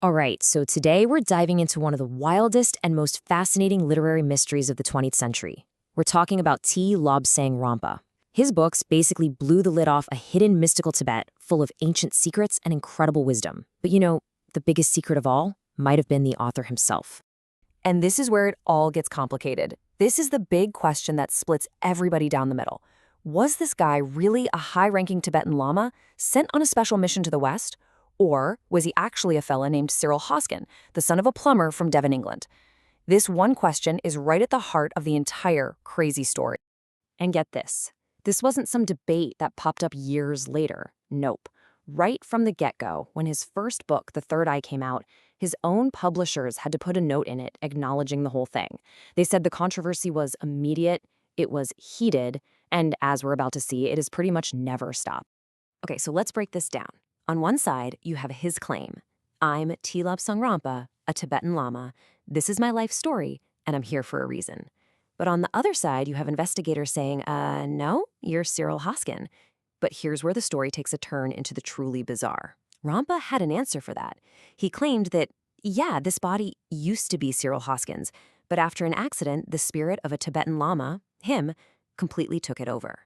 All right, so today we're diving into one of the wildest and most fascinating literary mysteries of the 20th century. We're talking about Lobsang Rampa. His books basically blew the lid off a hidden mystical Tibet full of ancient secrets and incredible wisdom. But the biggest secret of all might have been the author himself. And this is where it all gets complicated. This is the big question that splits everybody down the middle. Was this guy really a high-ranking Tibetan Lama sent on a special mission to the West? Or was he actually a fella named Cyril Hoskin, the son of a plumber from Devon, England? This one question is right at the heart of the entire crazy story. And get this. This wasn't some debate that popped up years later. Nope. Right from the get-go, when his first book, The Third Eye, came out, his own publishers had to put a note in it acknowledging the whole thing. They said the controversy was immediate, it was heated, and as we're about to see, it has pretty much never stopped. Okay, so let's break this down. On one side, you have his claim. I'm Lobsang Rampa, a Tibetan Lama. This is my life story, and I'm here for a reason. But on the other side, you have investigators saying, no, you're Cyril Hoskin. But here's where the story takes a turn into the truly bizarre. Rampa had an answer for that. He claimed that, yeah, this body used to be Cyril Hoskin's, but after an accident, the spirit of a Tibetan Lama, him, completely took it over.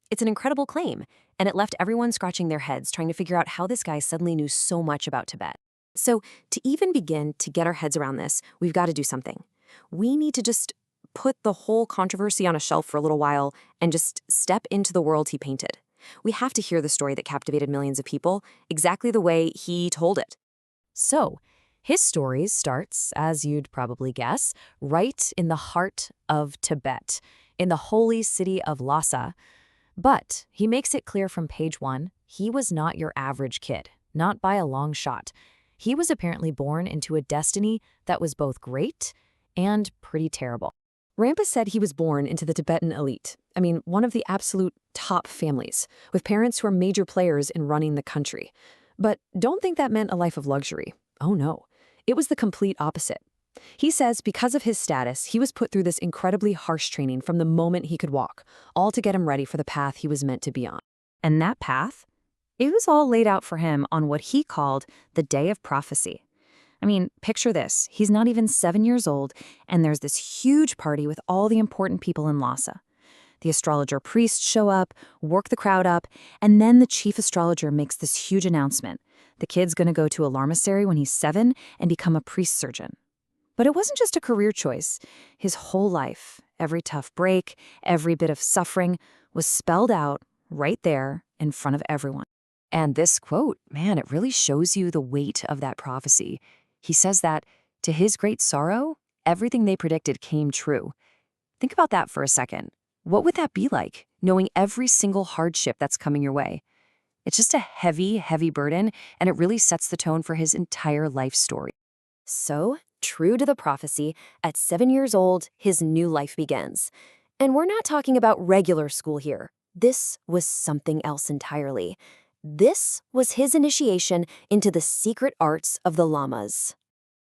It's an incredible claim, and it left everyone scratching their heads trying to figure out how this guy suddenly knew so much about Tibet. So to even begin to get our heads around this, we've got to do something. We need to just put the whole controversy on a shelf for a little while and just step into the world he painted. We have to hear the story that captivated millions of people exactly the way he told it. So, his story starts, as you'd probably guess, right in the heart of Tibet, in the holy city of Lhasa. But he makes it clear from page 1, he was not your average kid, not by a long shot. He was apparently born into a destiny that was both great and pretty terrible. Rampa said he was born into the Tibetan elite. I mean, one of the absolute top families, with parents who are major players in running the country. But don't think that meant a life of luxury. Oh no, it was the complete opposite. He says because of his status, he was put through this incredibly harsh training from the moment he could walk, all to get him ready for the path he was meant to be on. And that path? It was all laid out for him on what he called the Day of Prophecy. I mean, picture this. He's not even 7 years old, and there's this huge party with all the important people in Lhasa. The astrologer priests show up, work the crowd up, and then the chief astrologer makes this huge announcement. The kid's going to go to a lamasery when he's 7 and become a priest surgeon. But it wasn't just a career choice. His whole life, every tough break, every bit of suffering, was spelled out right there in front of everyone. And this quote, man, it really shows you the weight of that prophecy. He says that, to his great sorrow, everything they predicted came true. Think about that for a second. What would that be like, knowing every single hardship that's coming your way? It's just a heavy, heavy burden, and it really sets the tone for his entire life story. So, true to the prophecy, at 7 years old, his new life begins. And we're not talking about regular school here. This was something else entirely. This was his initiation into the secret arts of the lamas.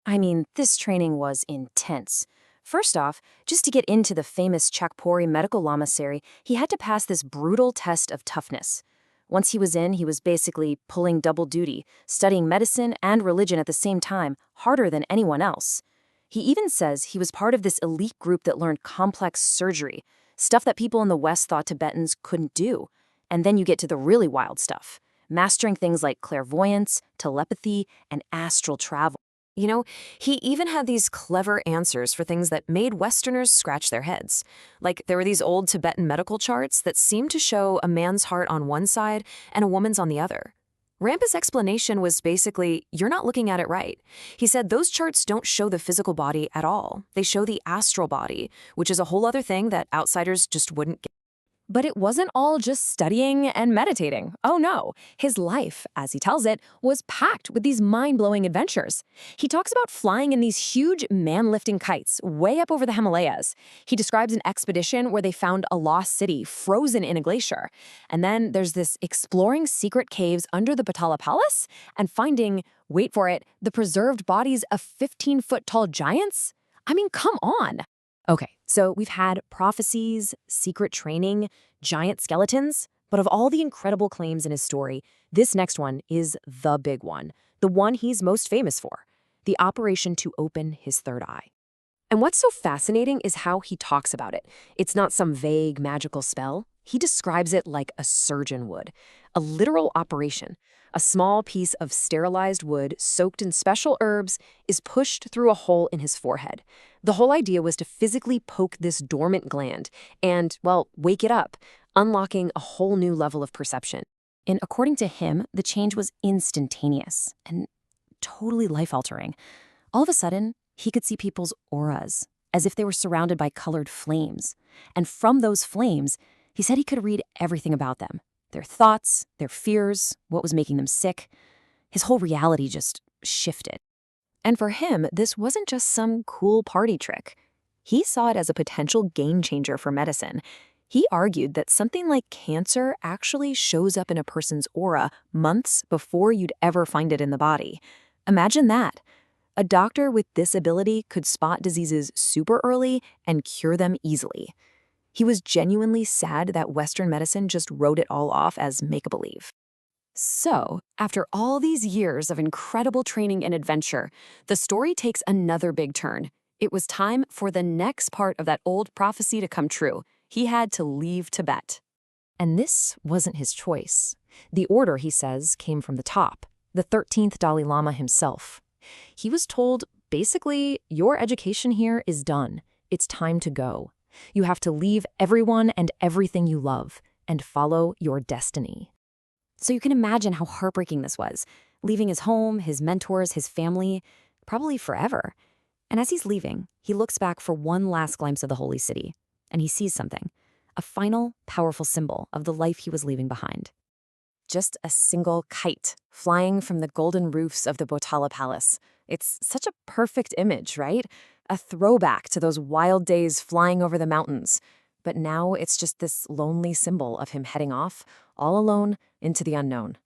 I mean, this training was intense. First off, just to get into the famous Chakpori medical lamasery, he had to pass this brutal test of toughness. Once he was in, he was basically pulling double duty, studying medicine and religion at the same time, harder than anyone else. He even says he was part of this elite group that learned complex surgery, stuff that people in the West thought Tibetans couldn't do. And then you get to the really wild stuff, mastering things like clairvoyance, telepathy, and astral travel. He even had these clever answers for things that made Westerners scratch their heads. Like, there were these old Tibetan medical charts that seemed to show a man's heart on one side and a woman's on the other. Rampa's explanation was basically, you're not looking at it right. He said those charts don't show the physical body at all. They show the astral body, which is a whole other thing that outsiders just wouldn't get. But it wasn't all just studying and meditating. Oh no, his life, as he tells it, was packed with these mind-blowing adventures. He talks about flying in these huge man-lifting kites way up over the Himalayas. He describes an expedition where they found a lost city frozen in a glacier. And then there's this exploring secret caves under the Patala Palace and finding, wait for it, the preserved bodies of 15-foot-tall giants? I mean, come on. Okay, so we've had prophecies, secret training, giant skeletons, but of all the incredible claims in his story, this next one is the big one, the one he's most famous for, the operation to open his third eye. And what's so fascinating is how he talks about it. It's not some vague magical spell. He describes it like a surgeon would, a literal operation. A small piece of sterilized wood soaked in special herbs is pushed through a hole in his forehead. The whole idea was to physically poke this dormant gland and, well, wake it up, unlocking a whole new level of perception. And according to him, the change was instantaneous and totally life-altering. All of a sudden, he could see people's auras, as if they were surrounded by colored flames. And from those flames, he said he could read everything about them. Their thoughts, their fears, what was making them sick. His whole reality just shifted. And for him, this wasn't just some cool party trick. He saw it as a potential game changer for medicine. He argued that something like cancer actually shows up in a person's aura months before you'd ever find it in the body. Imagine that. A doctor with this ability could spot diseases super early and cure them easily. He was genuinely sad that Western medicine just wrote it all off as make-believe. So, after all these years of incredible training and adventure, the story takes another big turn. It was time for the next part of that old prophecy to come true. He had to leave Tibet. And this wasn't his choice. The order, he says, came from the top, the 13th Dalai Lama himself. He was told, basically, your education here is done. It's time to go. You have to leave everyone and everything you love and follow your destiny. So you can imagine how heartbreaking this was, leaving his home, his mentors, his family, probably forever. And as he's leaving, he looks back for one last glimpse of the holy city, and he sees something, a final, powerful symbol of the life he was leaving behind. Just a single kite flying from the golden roofs of the Potala Palace. It's such a perfect image, right? A throwback to those wild days flying over the mountains. But now it's just this lonely symbol of him heading off, all alone, into the unknown.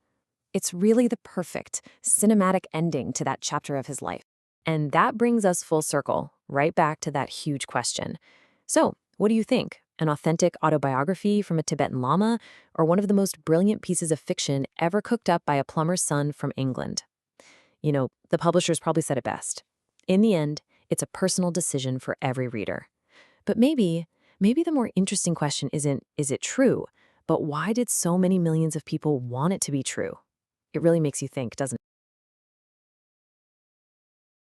It's really the perfect, cinematic ending to that chapter of his life. And that brings us full circle, right back to that huge question. So, what do you think? An authentic autobiography from a Tibetan Lama, or one of the most brilliant pieces of fiction ever cooked up by a plumber's son from England? You know, the publishers probably said it best. In the end, it's a personal decision for every reader. But maybe the more interesting question isn't, is it true? But why did so many millions of people want it to be true? It really makes you think, doesn't it?